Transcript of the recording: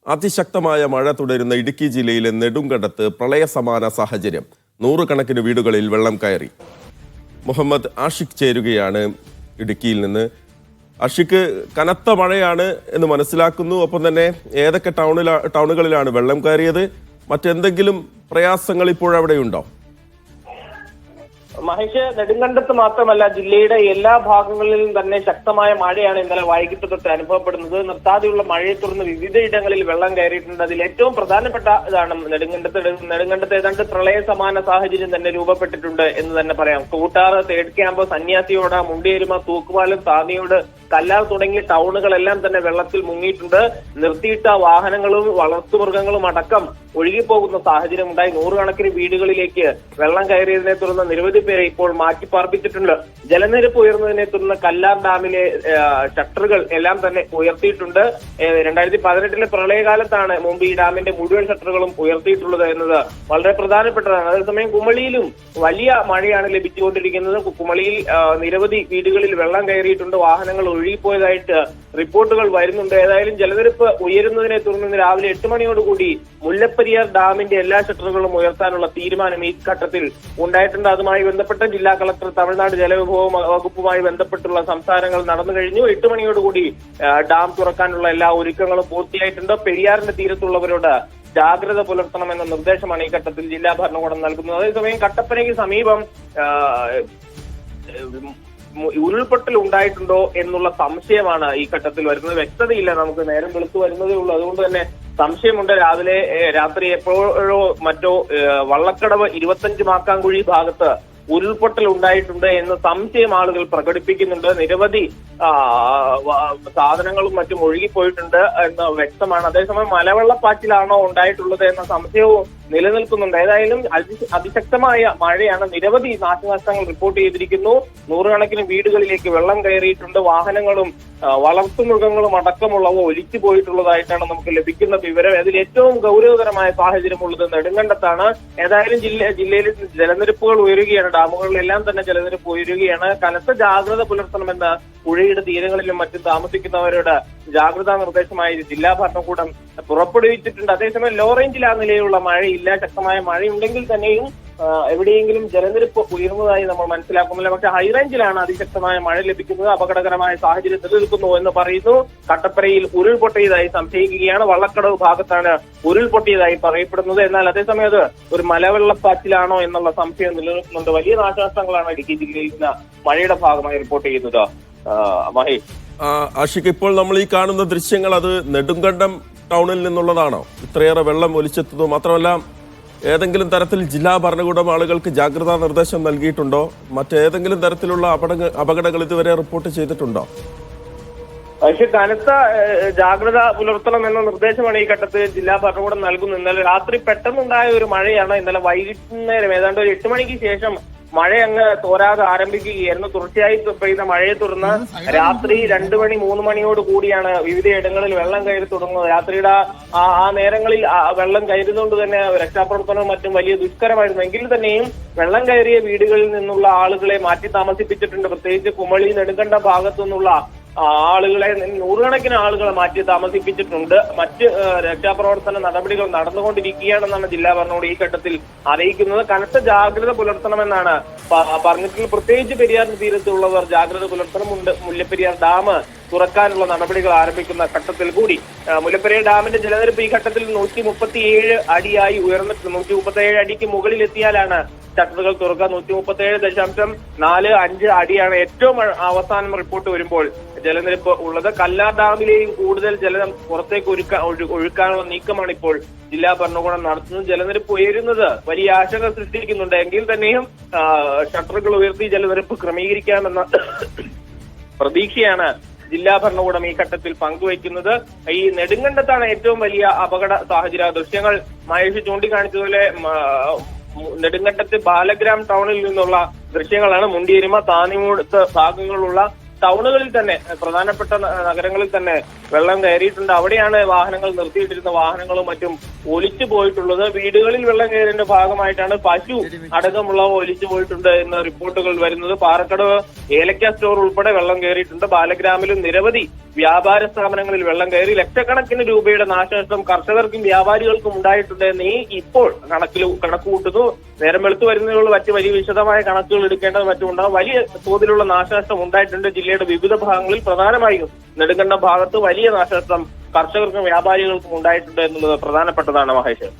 അതിശക്തമായ മഴ തുടരുന്ന ഇടുക്കി ജില്ലയിലെ നെടുങ്കണ്ടത്ത് പ്രളയസമാന സാഹചര്യം. നൂറുകണക്കിന് വീടുകളിൽ വെള്ളം കയറി. മുഹമ്മദ് ആഷിഖ് ചേരുകയാണ് ഇടുക്കിയിൽ നിന്ന്. ആഷിഖ്, കനത്ത മഴയാണ് എന്ന് മനസ്സിലാക്കുന്നു. ഒപ്പം തന്നെ ഏതൊക്കെ ടൗണുകളിലാണ് വെള്ളം കയറിയത്? മറ്റെന്തെങ്കിലും പ്രയാസങ്ങൾ ഇപ്പോഴവിടെയുണ്ടോ? മഹേഷ്, നെടുങ്കണ്ടത്ത് മാത്രമല്ല ജില്ലയുടെ എല്ലാ ഭാഗങ്ങളിലും തന്നെ ശക്തമായ മഴയാണ് ഇന്നലെ വൈകിട്ട് തൊട്ട് അനുഭവപ്പെടുന്നത്. നിർത്താതെയുള്ള മഴയെ തുടർന്ന് വിവിധയിടങ്ങളിൽ വെള്ളം കയറിയിട്ടുണ്ട്. അതിൽ ഏറ്റവും പ്രധാനപ്പെട്ട ഇതാണ് നെടുങ്കണ്ടത്ത് ഏതാണ്ട് പ്രളയ സമാന സാഹചര്യം തന്നെ രൂപപ്പെട്ടിട്ടുണ്ട് എന്ന് തന്നെ പറയാം. കൂട്ടാറ്, തേർഡ് ക്യാമ്പ്, സന്യാസിയോട്, മുണ്ടിയേരുമ, തൂക്കുപാലം, താന്നിയോട്, കല്ലാർ തുടങ്ങിയ ടൗണുകളെല്ലാം തന്നെ വെള്ളത്തിൽ മുങ്ങിയിട്ടുണ്ട്. നിർത്തിയിട്ട വാഹനങ്ങളും വളർത്തുമൃഗങ്ങളും അടക്കം ഒഴുകിപ്പോകുന്ന സാഹചര്യം ഉണ്ടായി. നൂറുകണക്കിന് വീടുകളിലേക്ക് വെള്ളം കയറിയതിനെ തുടർന്ന് നിരവധി പേരെ ഇപ്പോൾ മാറ്റിപ്പാർപ്പിച്ചിട്ടുണ്ട്. ജലനിരപ്പ് ഉയർന്നതിനെ തുടർന്ന് കല്ലാർ ഡാമിലെ ഷട്ടറുകൾ എല്ലാം തന്നെ ഉയർത്തിയിട്ടുണ്ട്. 2018 പ്രളയകാലത്താണ് മുമ്പ് ഈ ഡാമിന്റെ മുഴുവൻ ഷട്ടറുകളും ഉയർത്തിയിട്ടുള്ളത് എന്നത് വളരെ പ്രധാനപ്പെട്ടതാണ്. അതേസമയം കുമളിയിലും വലിയ മഴയാണ് ലഭിച്ചുകൊണ്ടിരിക്കുന്നത്. കുമളിയിൽ നിരവധി വീടുകളിൽ വെള്ളം കയറിയിട്ടുണ്ട്. വാഹനങ്ങൾ ഒഴുകിപ്പോയതായിട്ട് റിപ്പോർട്ടുകൾ വരുന്നുണ്ട്. ഏതായാലും ജലനിരപ്പ് ഉയരുന്നതിനെ തുടർന്ന് രാവിലെ 8 മണിയോടുകൂടി മുല്ലപ്പെരിയാർ ഡാമിന്റെ എല്ലാ ഷട്ടറുകളും ഉയർത്താനുള്ള തീരുമാനം ഈ ഘട്ടത്തിൽ ഉണ്ടായിട്ടുണ്ട്. അതുമായി ബന്ധപ്പെട്ട് ജില്ലാ കളക്ടർ തമിഴ്നാട് ജലവിഭവ വകുപ്പുമായി ബന്ധപ്പെട്ടുള്ള സംസാരങ്ങൾ നടന്നു കഴിഞ്ഞു. 8 മണിയോടുകൂടി ഡാം തുറക്കാനുള്ള എല്ലാ ഒരുക്കങ്ങളും പൂർത്തിയായിട്ടുണ്ട്. പെരിയാറിന്റെ തീരത്തുള്ളവരോട് ജാഗ്രത പുലർത്തണമെന്ന നിർദ്ദേശമാണ് ഈ ഘട്ടത്തിൽ ജില്ലാ ഭരണകൂടം നൽകുന്നത്. അതേസമയം കട്ടപ്പനയ്ക്ക് സമീപം ഉരുൾപൊട്ടൽ ഉണ്ടായിട്ടുണ്ടോ എന്നുള്ള സംശയമാണ് ഈ ഘട്ടത്തിൽ വരുന്നത്. വ്യക്തതയില്ല, നമുക്ക് നേരം വെളുത്തു വരുന്നതേ ഉള്ളൂ. അതുകൊണ്ട് തന്നെ സംശയമുണ്ട്. രാത്രി എപ്പോഴോ മറ്റോ വള്ളക്കടവ് 25 മാക്കാങ്കുഴി ഭാഗത്ത് ഉരുൾപൊട്ടൽ ഉണ്ടായിട്ടുണ്ട് എന്ന സംശയം ആളുകൾ പ്രകടിപ്പിക്കുന്നുണ്ട്. നിരവധി സാധനങ്ങളും മറ്റും ഒഴുകിപ്പോയിട്ടുണ്ട് എന്ന് വ്യക്തമാണ്. അതേസമയം മലവെള്ളപ്പാച്ചിലാണോ ഉണ്ടായിട്ടുള്ളത് എന്ന സംശയവും നിലനിൽക്കുന്നുണ്ട്. ഏതായാലും അതിശക്തമായ മഴയാണ്. നിരവധി നാശനഷ്ടങ്ങൾ റിപ്പോർട്ട് ചെയ്തിരിക്കുന്നു. നൂറുകണക്കിന് വീടുകളിലേക്ക് വെള്ളം കയറിയിട്ടുണ്ട്. വാഹനങ്ങളും വളർത്തുമൃഗങ്ങളും അടക്കമുള്ളവ ഒലിച്ചു പോയിട്ടുള്ളതായിട്ടാണ് നമുക്ക് ലഭിക്കുന്ന വിവരം. അതിൽ ഏറ്റവും ഗൗരവകരമായ സാഹചര്യമുള്ളത് നെടുങ്കണ്ടത്താണ്. ഏതായാലും ജില്ലയിൽ ജലനിരപ്പുകൾ ഉയരുകയാണ്. ഡാമുകളിലെല്ലാം തന്നെ ജലനിരപ്പ് ഉയരുകയാണ്. കനത്ത ജാഗ്രത പുലർത്തണമെന്ന് പുഴയുടെ തീരങ്ങളിലും മറ്റും താമസിക്കുന്നവരോട് ജാഗ്രതാ നിർദ്ദേശമായി ജില്ലാ ഭരണകൂടം പുറപ്പെടുവിച്ചിട്ടുണ്ട്. അതേസമയം ലോ റേഞ്ചിൽ ആ നിലയിലുള്ള മഴയില്ല. ശക്തമായ മഴയുണ്ടെങ്കിൽ തന്നെയും എവിടെയെങ്കിലും ജലനിരപ്പ് ഉയർന്നതായി നമ്മൾ മനസ്സിലാക്കുന്നില്ല. പക്ഷേ ഹൈറേഞ്ചിലാണ് അതിശക്തമായ മഴ ലഭിക്കുന്നത്. അപകടകരമായ സാഹചര്യം നിലനിൽക്കുന്നു എന്ന് പറയുന്നു. കട്ടപ്പനയിൽ ഉരുൾപൊട്ടിയതായി സംശയിക്കുകയാണ്. വള്ളക്കടവ് ഭാഗത്താണ് ഉരുൾപൊട്ടിയതായി പറയപ്പെടുന്നത്. എന്നാൽ അതേസമയം അത് ഒരു മലവെള്ളപ്പാച്ചിലാണോ എന്നുള്ള സംശയം നിലനിൽക്കുന്നുണ്ട്. വലിയ നാശനഷ്ടങ്ങളാണ് ഇടുക്കി ജില്ലയിൽ നിന്ന് മഴയുടെ ഭാഗമായി റിപ്പോർട്ട് ചെയ്യുന്നത്. മഹേഷ്, ആഷിഖ്, ഇപ്പോൾ നമ്മൾ ഈ കാണുന്ന ദൃശ്യങ്ങൾ അത് നെടുങ്കണ്ടം ടൗണിൽ നിന്നുള്ളതാണോ? ഇത്രയേറെ വെള്ളം ഒലിച്ചെത്തുന്നു. മാത്രമല്ല, ഏതെങ്കിലും തരത്തിൽ ജില്ലാ ഭരണകൂടം ആളുകൾക്ക് ജാഗ്രതാ നിർദ്ദേശം നൽകിയിട്ടുണ്ടോ? മറ്റേതെങ്കിലും തരത്തിലുള്ള അപകടങ്ങൾ ഇതുവരെ റിപ്പോർട്ട് ചെയ്തിട്ടുണ്ടോ? പക്ഷെ കനത്ത ജാഗ്രത പുലർത്തണം എന്ന നിർദ്ദേശമാണ് ഈ ഘട്ടത്തിൽ ജില്ലാ ഭരണകൂടം നൽകുന്നത്. ഇന്നലെ രാത്രി പെട്ടെന്നുണ്ടായ ഒരു മഴയാണ്. ഇന്നലെ വൈകുന്നേരം ഏതാണ്ട് ഒരു 8 മണിക്ക് ശേഷം മഴ അങ്ങ് തോരാതെ ആരംഭിക്കുകയായിരുന്നു. തുടർച്ചയായി പെയ്യുന്ന മഴയെ തുടർന്ന് രാത്രി 2 മണി 3 മണിയോട് കൂടിയാണ് വിവിധയിടങ്ങളിൽ വെള്ളം കയറി തുടങ്ങുന്നത്. രാത്രിയുടെ ആ നേരങ്ങളിൽ വെള്ളം കയറുന്നതുകൊണ്ട് തന്നെ രക്ഷാപ്രവർത്തനവും മറ്റും വലിയ ദുഷ്കരമായിരുന്നു. എങ്കിൽ തന്നെയും വെള്ളം കയറിയ വീടുകളിൽ നിന്നുള്ള ആളുകളെ മാറ്റി താമസിപ്പിച്ചിട്ടുണ്ട്. പ്രത്യേകിച്ച് കുമളി, നെടുങ്കണ്ട ഭാഗത്തു നിന്നുള്ള ആളുകളെ, നൂറുകണക്കിന് ആളുകളെ മാറ്റി താമസിപ്പിച്ചിട്ടുണ്ട്. മറ്റ് രക്ഷാപ്രവർത്തന നടപടികൾ നടന്നുകൊണ്ടിരിക്കുകയാണെന്നാണ് ജില്ലാ ഭരണകൂടം ഈ ഘട്ടത്തിൽ അറിയിക്കുന്നത്. കനത്ത ജാഗ്രത പുലർത്തണമെന്നാണ് പറഞ്ഞിട്ടുള്ളത്. പ്രത്യേകിച്ച് പെരിയാറിന് തീരത്തുള്ളവർ ജാഗ്രത പുലർത്തണമുണ്ട്. മുല്ലപ്പെരിയാർ ഡാം തുറക്കാനുള്ള നടപടികൾ ആരംഭിക്കുന്ന ഘട്ടത്തിൽ കൂടി മുല്ലപ്പെരിയാർ ഡാമിന്റെ ജലനിരപ്പ് ഈ ഘട്ടത്തിൽ 137 അടിയായി ഉയർന്നിട്ടുണ്ട്. 137 അടിക്ക് മുകളിൽ എത്തിയാലാണ് ഷട്ടറുകൾ തുറക്കുക. 137.45 അടിയാണ് ഏറ്റവും അവസാനം റിപ്പോർട്ട് വരുമ്പോൾ ജലനിരപ്പ് ഉള്ളത്. കല്ലാർ ഡാമിലെയും കൂടുതൽ ജലം പുറത്തേക്ക് ഒഴുക്കാനുള്ള നീക്കമാണ് ഇപ്പോൾ ജില്ലാ ഭരണകൂടം നടത്തുന്നത്. ജലനിരപ്പ് ഉയരുന്നത് വലിയ ആശങ്ക സൃഷ്ടിക്കുന്നുണ്ട്. എങ്കിൽ തന്നെയും ഷട്ടറുകൾ ഉയർത്തി ജലനിരപ്പ് ക്രമീകരിക്കാമെന്ന പ്രതീക്ഷയാണ് ജില്ലാ ഭരണകൂടം ഈ ഘട്ടത്തിൽ പങ്കുവയ്ക്കുന്നത്. ഈ നെടുങ്കണ്ടത്താണ് ഏറ്റവും വലിയ അപകട സാഹചര്യ. ദൃശ്യങ്ങൾ മഹേഷ് ചൂണ്ടിക്കാണിച്ചതുപോലെ നെടുങ്കണ്ടത്ത് ബാലഗ്രാം ടൗണിൽ നിന്നുള്ള ദൃശ്യങ്ങളാണ്. മുണ്ടിയേരുമ, താന്നിമൂട് ഭാഗങ്ങളുള്ള ടൗണുകളിൽ തന്നെ പ്രധാനപ്പെട്ട നഗരങ്ങളിൽ തന്നെ വെള്ളം കയറിയിട്ടുണ്ട്. അവിടെയാണ് വാഹനങ്ങൾ നിർത്തിയിട്ടിരുന്ന വാഹനങ്ങളും മറ്റും ഒലിച്ചു പോയിട്ടുള്ളത്. വീടുകളിൽ വെള്ളം കയറിയതിന്റെ ഭാഗമായിട്ടാണ് പശു അടക്കമുള്ളവ ഒലിച്ചു പോയിട്ടുണ്ട് എന്ന റിപ്പോർട്ടുകൾ വരുന്നത്. പാറക്കടവ് ഏലക്ക സ്റ്റോർ ഉൾപ്പെടെ വെള്ളം കയറിയിട്ടുണ്ട്. ബാലഗ്രാമിലും നിരവധി വ്യാപാര സ്ഥാപനങ്ങളിൽ വെള്ളം കയറി. ലക്ഷക്കണക്കിന് രൂപയുടെ നാശനഷ്ടം കർഷകർക്കും വ്യാപാരികൾക്കും ഉണ്ടായിട്ടുണ്ട് എന്ന് ഇപ്പോൾ കണക്ക് കൂട്ടുന്നു. നേരം വെളുത്തു വരുന്നതിനുള്ള മറ്റ് വലിയ വിശദമായ കണക്കുകൾ എടുക്കേണ്ടത് മറ്റുമുണ്ടാകും. വലിയ തോതിലുള്ള നാശനഷ്ടം ഉണ്ടായിട്ടുണ്ട് ജില്ലയുടെ വിവിധ ഭാഗങ്ങളിൽ. പ്രധാനമായും നെടുങ്കണ്ടം ഭാഗത്ത് വലിയ നാശനഷ്ടം കർഷകർക്കും വ്യാപാരികൾക്കും ഉണ്ടായിട്ടുണ്ട് എന്നുള്ളത് പ്രധാനപ്പെട്ടതാണ് മഹേഷ്.